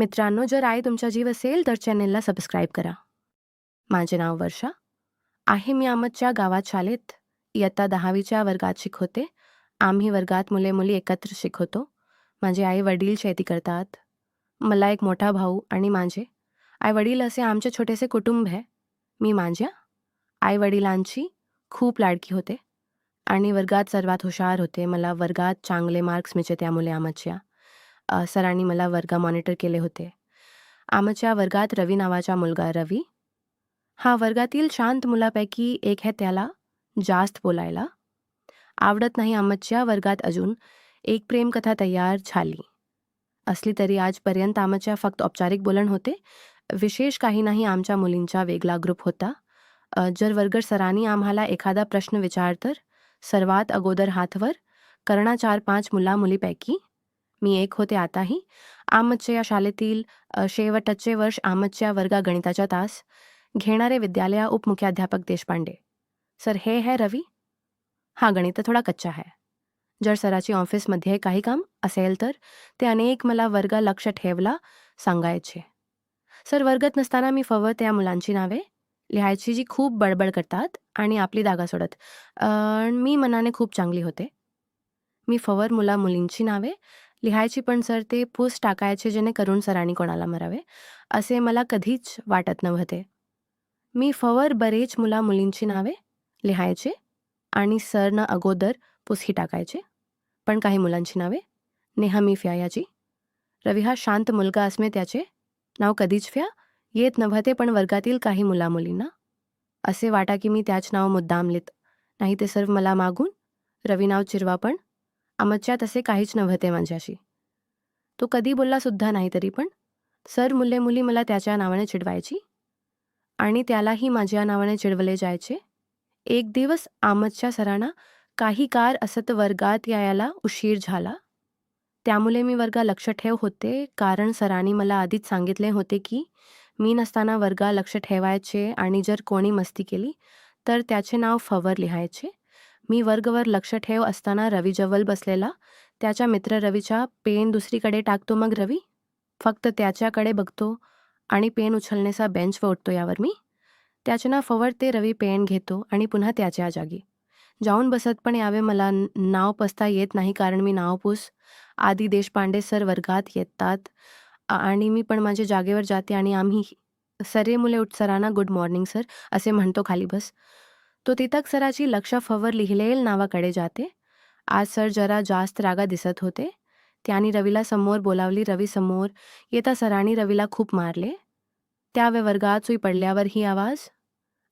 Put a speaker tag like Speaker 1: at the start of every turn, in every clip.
Speaker 1: मित्रांनो, जर आई तुमचा जीव असेल तर चॅनेलला सबस्क्राईब करा. माझे नाव वर्षा आहे. मी आमच्या गावात शाळेत इयत्ता 10वीच्या वर्गात शिकवते. आम्ही वर्गात मुले-मुली एकत्र शिकवतो. माझे आई-वडील शेती करतात. मला एक मोठा भाऊ आणि माझे आई-वडील असे आमचे छोटेसे कुटुंब आहे. मी माझ्या आई-वडिलांची खूप लाडकी होते आणि वर्गात सर्वात हुशार होते. मला वर्गात चांगले मार्क्स मिळाले त्यामुळे आमच्या सरांनी मला वर्ग मॉनिटर केले होते. आमच्या वर्गात रवी नावाचा मुलगा रवी हा वर्गातील शांत मुलापैकी एक आहे. त्याला जास्त बोलायला आवडत नाही. आमच्या वर्गात अजून एक प्रेमकथा तयार झाली असली तरी आजपर्यंत आमच्या फक्त औपचारिक बोलण होते. विशेष काही नाही. आमच्या मुलींचा वेगळा ग्रुप होता. जर वर्ग सरांनी आम्हाला एखादा प्रश्न विचार तर सर्वात अगोदर हातवर करणा 4-5 मुलीपैकी मी एक होते. आताही आमच्या या शाळेतील शेवटचे वर्ष आमच्या वर्गा गणिताचा तास घेणारे विद्यालय उपमुख्याध्यापक देशपांडे सर हे है रवी. हा गणित थोडा कच्चा आहे. जर सराची ऑफिसमध्ये काही काम असेल तर ते अनेक मला वर्ग लक्ष ठेवला सांगायचे. सर वर्गात नसताना मी फक्त त्या मुलांची नावे लिहायची जी खूप बडबड करतात आणि आपली जागा सोडत. मी मनाने खूप चांगली होते. मी फक्त मुलींची नावे लिहायची, पण सर ते पूस टाकायचे जेणेकरून सरांनी कोणाला मारावे असे मला कधीच वाटत नव्हते. मी फक्त बरेच मुलींची नावे लिहायचे आणि सरनं अगोदर पुसही टाकायचे. पण काही मुलांची नावे नेहमी फ्यायाची. रवी हा शांत मुलगा असणे त्याचे नाव कधीच फ्या येत नव्हते. पण वर्गातील काही मुलींना असे वाटा की मी त्याच नाव मुद्दाम लिहित नाही. ते सर्व मला मागून रवी नाव चिरवा, पण आमच्या तसे काहीच नव्हते माझ्याशी. तो कधी बोलला सुद्धा नाही. तरी पण सर मुली मला त्याच्या नावाने चिडवायची आणि त्यालाही माझ्या नावाने चिडवले जायचे. एक दिवस आमच्या सरांना काही कार असत वर्गात यायला उशीर झाला. त्यामुळे मी वर्गा लक्ष ठेव होते, कारण सरांनी मला आधीच सांगितले होते की मी नसताना वर्गा लक्ष ठेवायचे आणि जर कोणी मस्ती केली तर त्याचे नाव फवर लिहायचे. मी वर्गवर लक्ष ठेव असताना रवी जवळ बसलेला त्याच्या मित्र रवीचा पेन दुसरीकडे टाकतो. मग रवी फक्त त्याच्याकडे बघतो आणि पेन उचलण्याचा बेंचवर उठतो. यावर मी त्याचे नाव फवर ते रवी पेन घेतो आणि पुन्हा त्याच्या जागी जाऊन बसत. पण यावे मला नाव पसता येत नाही, कारण मी नावपूस आधी देशपांडे सर वर्गात येतात आणि मी पण माझ्या जागेवर जाते आणि आम्ही सरे मुले उठ सरांना गुड मॉर्निंग सर असे म्हणतो. खाली बस. तो तिथक सराची लक्ष फवर लिहिलेल नावाकडे जाते. आज सर जरा जास्त रागा दिसत होते. त्यांनी रवीला समोर बोलावली. रवी समोर येता सरांनी रवीला खूप मारले. त्यावे वर्गात सुई पडल्यावर ही आवाज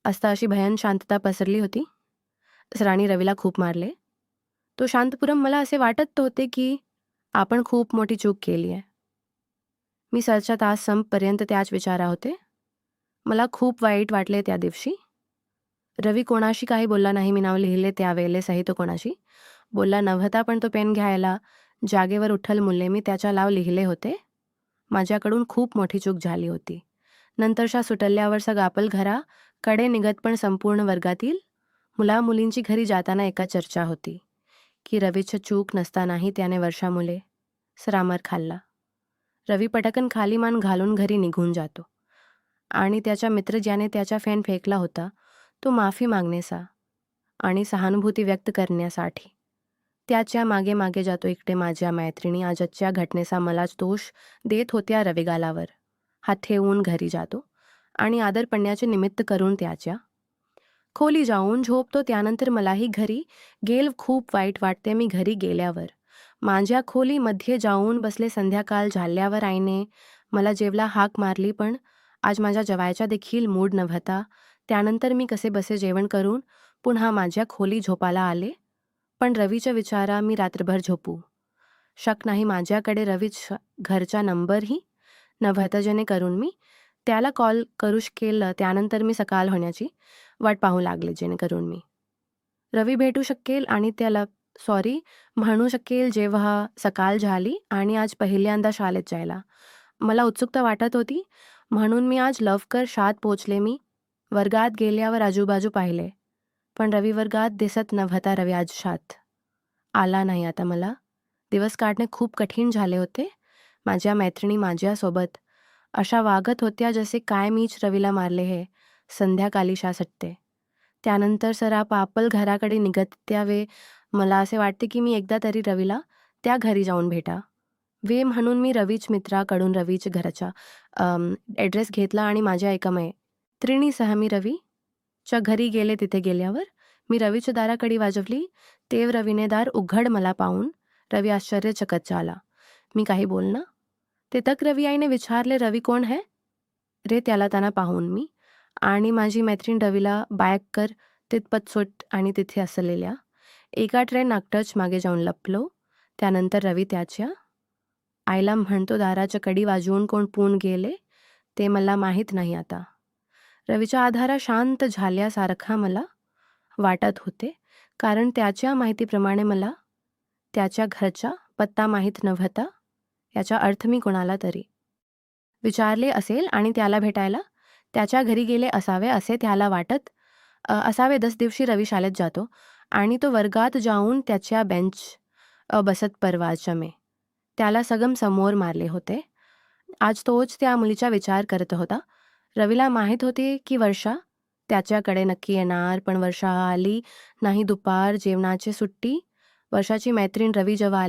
Speaker 1: असता अशी भयान शांतता पसरली होती. सरांनी रवीला खूप मारले. तो शांतपुरम. मला असे वाटत होते की आपण खूप मोठी चूक केली आहे. मी सरचा तास संपपर्यंत त्याच विचारा होते. मला खूप वाईट वाटले त्या दिवशी. रवी कोणाशी काही बोलला नाही. मी नाव लिहिले त्यावेळेसही तो कोणाशी बोलला नव्हता, पण तो पेन घ्यायला जागेवर उठल मुले. मी त्याच्या नाव लिहिले होते. माझ्याकडून खूप मोठी चूक झाली होती. नंतरच्या सुटल्यावर सगळं आपल घराकडे निघत, पण संपूर्ण वर्गातील मुलींची घरी जाताना एका चर्चा होती की रवीची चूक नसतानाही त्याने वर्षा मुले सरामर खाल्ला. रवी पटकन खाली मान घालून घरी निघून जातो आणि त्याचा मित्र ज्याने त्याचा फॅन फेकला होता तो माफी मागण्याचा आणि सहानुभूती व्यक्त करण्यासाठी त्याच्या मागे मागे जातो. इकडे माझ्या मैत्रिणी आजच्या घटनेचा मलाच दोष देत होत्या. रवी गालावर हात ठेवून घरी जातो आणि आदर पडण्याचे निमित्त करून त्याच्या खोली जाऊन झोपतो. त्यानंतर मलाही घरी गेल खूप वाईट वाटते. मी घरी गेल्यावर माझ्या खोलीमध्ये जाऊन बसले. संध्याकाळ झाल्यावर आईने मला जेवला हाक मारली, पण आज माझ्या जेवायचा देखील मूड नव्हता. त्यानंतर मी कसे बसे जेवण करून पुन्हा माझ्या खोली झोपायला आले. पण रवीच्या विचारा मी रात्रभर झोपू शक नाही. माझ्याकडे रवीच घरचा नंबरही नव्हता जेणेकरून मी त्याला कॉल करू शकेल. त्यानंतर मी सकाळ होण्याची वाट पाहू लागले जेणेकरून मी रवी भेटू शकेल आणि त्याला सॉरी म्हणू शकेल. जेव्हा सकाळ झाली आणि आज पहिल्यांदा शाळेत जायला मला उत्सुकता वाटत होती, म्हणून मी आज लवकर शाळेत पोचले. मी वर्गात गेल्यावर आजूबाजू पाहिले, पण रवी वर्गात दिसत नव्हता. रवी आज शाळेत आला नाही. आता मला दिवस काढणे खूप कठीण झाले होते. माझ्या मैत्रिणी माझ्यासोबत अशा वागत होत्या जसे काय मीच रवीला मारले हे संध्याकाळी सटते. त्यानंतर सराप आपल घराकडे निघत त्यावे मला असे वाटते की मी एकदा तरी रवीला त्या घरी जाऊन भेटा वे म्हणून मी रवीच मित्राकडून रवीच्या घराचा ॲड्रेस घेतला आणि माझ्या एका मैत्रिणीसह मी रवीच्या घरी गेले. तिथे गेल्यावर मी रवीच्या दाराकडे वाजवली. तेव्हा रवीने दार उघड मला पाहून रवी आश्चर्यचकित झाला. मी काही बोलना. तेथक रवी आईने विचारले, रवी कोण है रे? त्याला पाहून मी आणि माझी मैत्रीण रवीला बायक कर तितपत सुट आणि तिथे असलेल्या एका ट्रेन नागटच मागे जाऊन लपलो. त्यानंतर रवी त्याच्या आईला म्हणतो, दाराच्या कडी वाजवून कोण पून गेले ते मला माहीत नाही आता. रवीच्या आधारा शांत झाल्यासारखा मला वाटत होते, कारण त्याच्या माहितीप्रमाणे मला त्याच्या घरचा पत्ता माहीत नव्हता. याचा अर्थ मी कोणाला तरी विचारले असेल आणि त्याला भेटायला त्याच्या घरी गेले असावे असे त्याला वाटत असावे. 10 दिवशी रवी शाळेत जातो आणि तो वर्गात जाऊन त्याच्या बेंच बसत परवाच्या मे त्याला सगम समोर मारले होते. आज तोच त्या मुलीचा विचार करत होता. रवीला माहीत होते की वर्षा त्याच्याकडे नक्की येणार, पण वर्षा आली नाही. दुपार जेवणाची सुट्टी वर्षाची मैत्रीण रवी जेव्हा आली